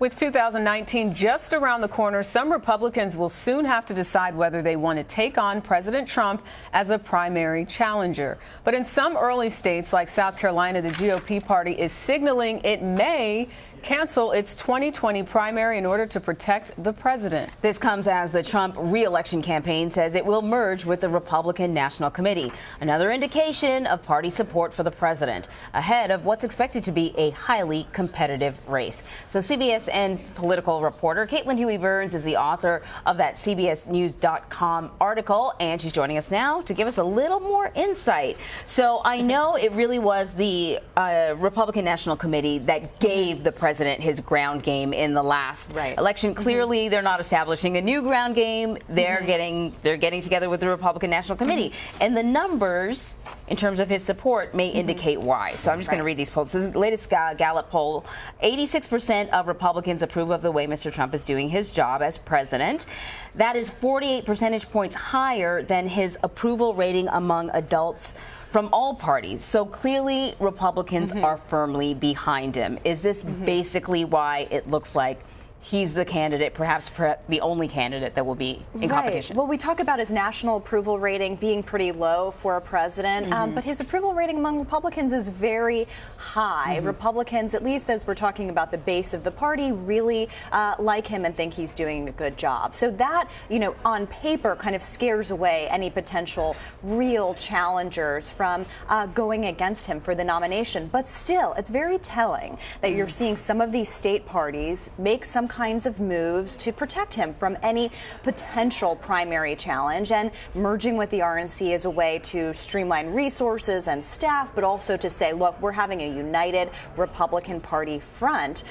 With 2019 just around the corner, some Republicans will soon have to decide whether they want to take on President Trump as a primary challenger. But in some early states like South Carolina, the GOP party is signaling it may cancel its 2020 primary in order to protect the president. This comes as the Trump re-election campaign says it will merge with the Republican National Committee, another indication of party support for the president, ahead of what's expected to be a highly competitive race. So CBSN political reporter Caitlin Huey-Burns is the author of that CBSNews.com article, and she's joining us now to give us a little more insight. So I know it really was the Republican National Committee that gave the president his ground game in the last election. Clearly, they're not establishing a new ground game. They're getting together with the Republican National Committee, and the numbers in terms of his support may indicate why. So I'm just going to read these polls. This is the latest Gallup poll. 86% of Republicans approve of the way Mr. Trump is doing his job as president. That is 48 percentage points higher than his approval rating among adults from all parties. So clearly Republicans are firmly behind him. Is this basically why it looks like he's the candidate, perhaps the only candidate that will be in competition? Well, we talk about his national approval rating being pretty low for a president, but his approval rating among Republicans is very high. Republicans, at least as we're talking about the base of the party, really like him and think he's doing a good job. So that, on paper kind of scares away any potential real challengers from going against him for the nomination. But still, it's very telling that you're seeing some of these state parties make some kinds of moves to protect him from any potential primary challenge, and merging with the RNC is a way to streamline resources and staff, but also to say, look, we're having a united Republican Party front,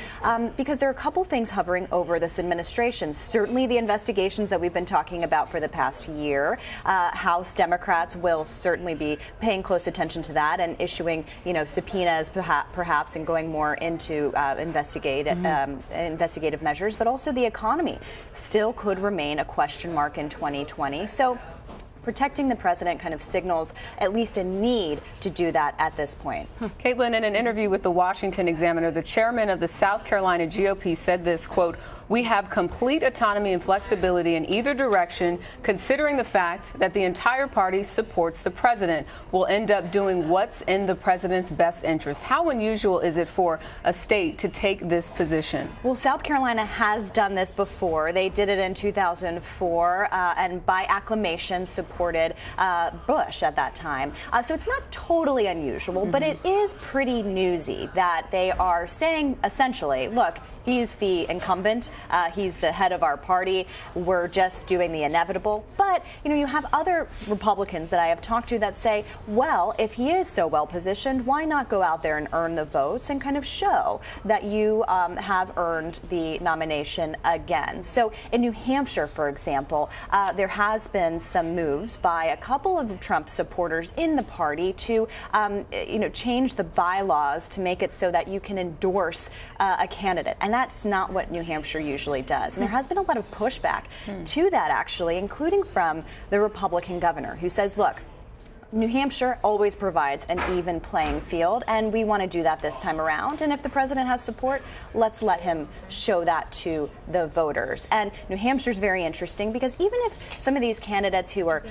because there are a couple things hovering over this administration. Certainly the investigations that we've been talking about for the past year. House Democrats will certainly be paying close attention to that and issuing, subpoenas perhaps and going more into investigative measures, but also the economy still could remain a question mark in 2020. So protecting the president kind of signals at least a need to do that at this point. Caitlin, in an interview with the Washington Examiner, the chairman of the South Carolina GOP said this, quote, "We have complete autonomy and flexibility in either direction, considering the fact that the entire party supports the president. We'll end up doing what's in the president's best interest." How unusual is it for a state to take this position? Well, South Carolina has done this before. They did it in 2004 and by acclamation supported Bush at that time. So it's not totally unusual, but it is pretty newsy that they are saying essentially, look, he's the incumbent. He's the head of our party. We're just doing the inevitable. But, you have other Republicans that I have talked to that say, well, if he is so well positioned, why not go out there and earn the votes and kind of show that you have earned the nomination again? So in New Hampshire, for example, there has been some moves by a couple of Trump supporters in the party to, change the bylaws to make it so that you can endorse a candidate. And that's not what New Hampshire usually does. And there has been a lot of pushback to that, actually, including from the Republican governor, who says, look, New Hampshire always provides an even playing field, and we want to do that this time around. And if the president has support, let's let him show that to the voters. And New Hampshire's very interesting because even if some of these candidates who are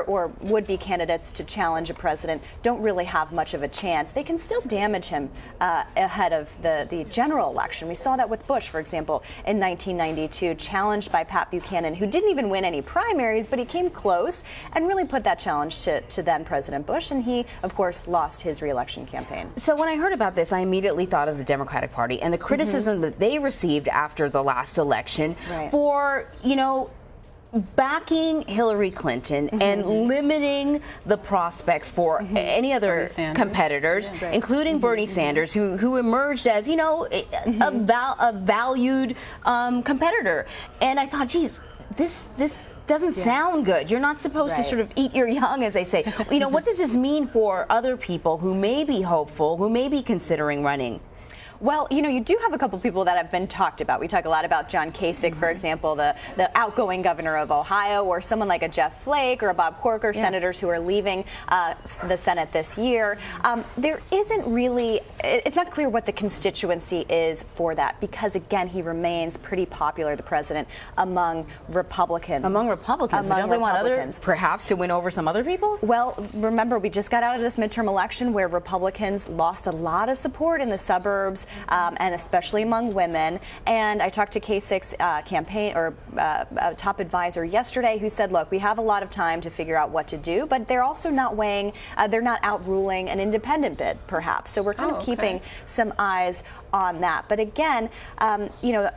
or would-be candidates to challenge a president don't really have much of a chance, they can still damage him ahead of the general election. We saw that with Bush, for example, in 1992, challenged by Pat Buchanan, who didn't even win any primaries, but he came close and really put that challenge to then President Bush, and he, of course, lost his re-election campaign. So when I heard about this, I immediately thought of the Democratic Party and the criticism that they received after the last election for, backing Hillary Clinton and limiting the prospects for any other competitors, including Bernie Sanders, who emerged as, a valued competitor. And I thought, geez, this doesn't sound good. You're not supposed to sort of eat your young, as they say. What does this mean for other people who may be hopeful, who may be considering running? Well, you do have a couple people that have been talked about. We talk a lot about John Kasich, for example, the outgoing governor of Ohio, or someone like a Jeff Flake or a Bob Corker, senators who are leaving the Senate this year. There isn't really, it's not clear what the constituency is for that, because, again, he remains pretty popular, the president, among Republicans. Among Republicans? But don't they want others, perhaps, to win over some other people? Well, remember, we just got out of this midterm election where Republicans lost a lot of support in the suburbs, and especially among women. And I talked to Kasich's campaign or top advisor yesterday, who said, look, we have a lot of time to figure out what to do, but they're also not weighing, they're not outruling an independent bid, perhaps. So we're kind of keeping some eyes on that. But again,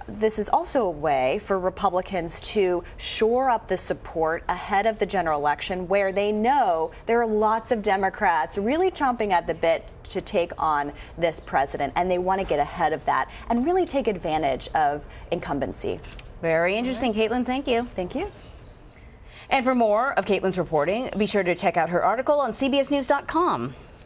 this is also a way for Republicans to shore up the support ahead of the general election, where they know there are lots of Democrats really chomping at the bit to take on this president, and they want to get ahead of that and really take advantage of incumbency. Very interesting, Caitlin. Thank you. Thank you. And for more of Caitlin's reporting, be sure to check out her article on CBSNews.com.